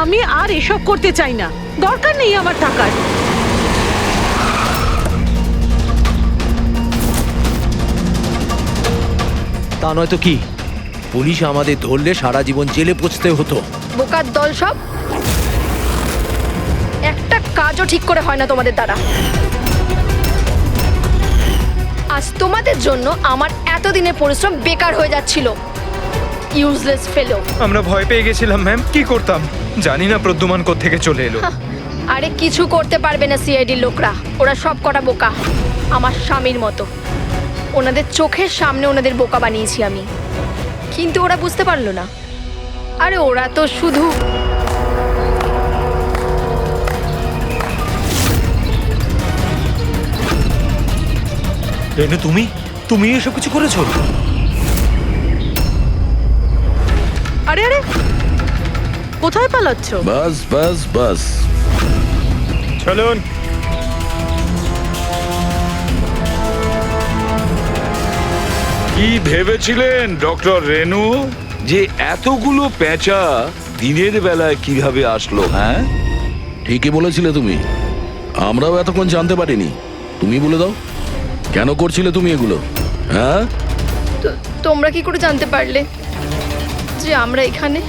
আমি আর এসব করতে চাই না, দরকার নেই আমার টাকার। তা নয় তো কি, পুলিশ আমাদের ধরলে সারা জীবন জেলে পচতে হতো। বোকার দল সব, একটা কাজও ঠিক করে হয় না তোমাদের দ্বারা। আজ তোমাদের জন্য আমার এতদিনের পরিশ্রম বেকার হয়ে যাচ্ছিল। ইউজলেস ফেলো। আমরা ভয় পেয়ে গেছিলাম ম্যাম, কি করতাম জানি না প্রদ্যুমান কোত্থেকে চলে এলো। আরে কিছু করতে পারবে না সিআইডির লোকরা, ওরা সব কটা বোকা, আমার স্বামীর মতো। ওনাদের চোখের সামনে ওনাদের বোকা বানিয়েছি আমি, কিন্তু ওরা বুঝতে পারলো না। আরে ওরা তো শুধু রেনু, তুমি এসব কিছু করেছো? আরে আরে, কোথায় পালাচ্ছ? বাস বাস বাস। চলুন। কি ভেবেছিলেন ডক্টর রেনু যে এতগুলো পেঁচা দিনের বেলায় কিভাবে আসলো? হ্যাঁ, ঠিকই বলেছিলে তুমি, আমরাও এতক্ষণ জানতে পারিনি। তুমি বলে দাও, কেন করছিলে তুমি এগুলো? হ্যাঁ, তোমরা কি করে জানতে পারলে যে আমরা এখানে?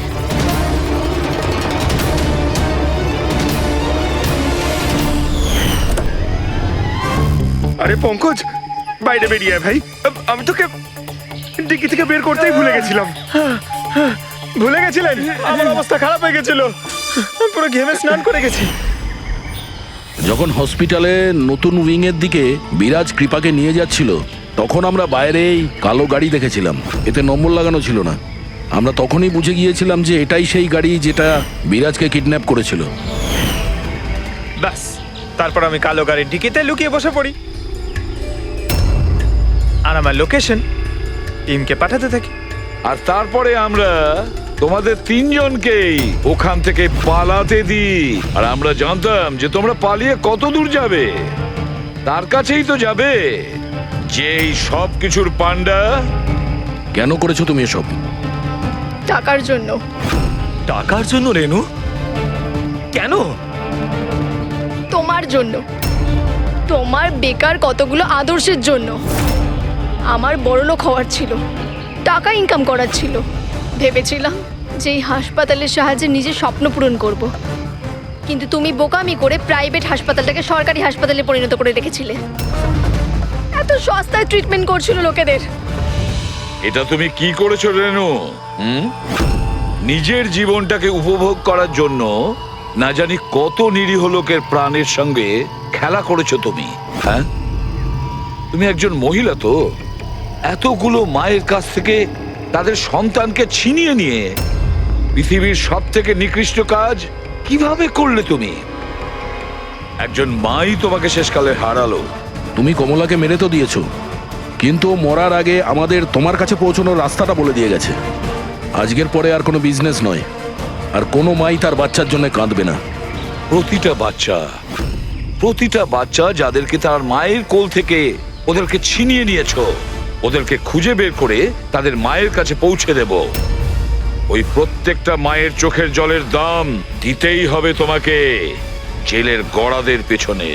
আরে পঙ্কজ, বাইরে বেরিয়ে আয় ভাই। আমি তোকে ডিকি থেকে বের করতেই ভুলে গেছিলাম। ভুলে গেছিলেন? আমার অবস্থা খারাপ হয়ে গেছিল, পুরো ঘেমে স্নান করে গেছি। যখন হসপিটালে নতুন উইং এর দিকে বিরাজ কৃপাকে নিয়ে যাচ্ছিল, তখন আমরা বাইরেই কালো গাড়ি দেখেছিলাম, এতে নম্বর লাগানো ছিল না। আমরা তখনই বুঝে গিয়েছিলাম যে এটাই সেই গাড়ি যেটা বিরাজকে কিডন্যাপ করেছিল। ব্যাস, তারপর আমি কালো গাড়ির ডিকিতে লুকিয়ে বসে পড়ি আর আমার লোকেশন টিমকে পাঠাতে থাকি। আর তারপরে আমরা তোমাদের তিনজনকেই ওখান থেকে পালাতে দিই। আর আমরা জানতাম যে তোমরা পালিয়ে কত দূর যাবে, তার কাছেই তো যাবে যেই সব কিছুর পান্ডা। কেন করেছো তুমি এসব? টাকার জন্য। টাকার জন্য রেনু? কেন? তোমার জন্য, তোমার বেকার কতগুলো আদর্শের জন্য। আমার বড়লোক হওয়ার ছিল, টাকা ইনকাম করার ছিল। ভেবেছিলাম যে এই হাসপাতালের সাহায্যে নিজের স্বপ্ন পূরণ করব, কিন্তু তুমি বোকামি করে প্রাইভেট হাসপাতালটাকে সরকারি হাসপাতালে পরিণত করে রেখেছিলে। এত সস্তায় ট্রিটমেন্ট করছিল লোকেদের। এটা তুমি কি করেছো রেনু? নিজের জীবনটাকে উপভোগ করার জন্য না জানি কত নিরীহ লোকের প্রাণের সঙ্গে খেলা করেছো তুমি। হ্যাঁ, তুমি একজন মহিলা তো, এতগুলো মায়ের কাছ থেকে তাদের সন্তানকে ছিনিয়ে নিয়ে পৃথিবীর সব থেকে নিকৃষ্ট কাজ কিভাবে করলে তুমি? একজন মাই তোমাকে শেষকালে হারালো। তুমি কমলাকে মেরে তো দিয়েছো, কিন্তু ও মরার আগে আমাদের তোমার কাছে পৌঁছানোর রাস্তাটা বলে দিয়ে গেছে। আজকের পরে আর কোনো বিজনেস নয়, আর কোনো মাই তার বাচ্চার জন্য কাঁদবে না। প্রতিটা বাচ্চা যাদেরকে তার মায়ের কোল থেকে ওদেরকে ছিনিয়ে নিয়েছো, ওদেরকে খুঁজে বের করে তাদের মায়ের কাছে পৌঁছে দেব। ওই প্রত্যেকটা মায়ের চোখের জলের দাম দিতেই হবে তোমাকে জেলের গড়াদের পেছনে।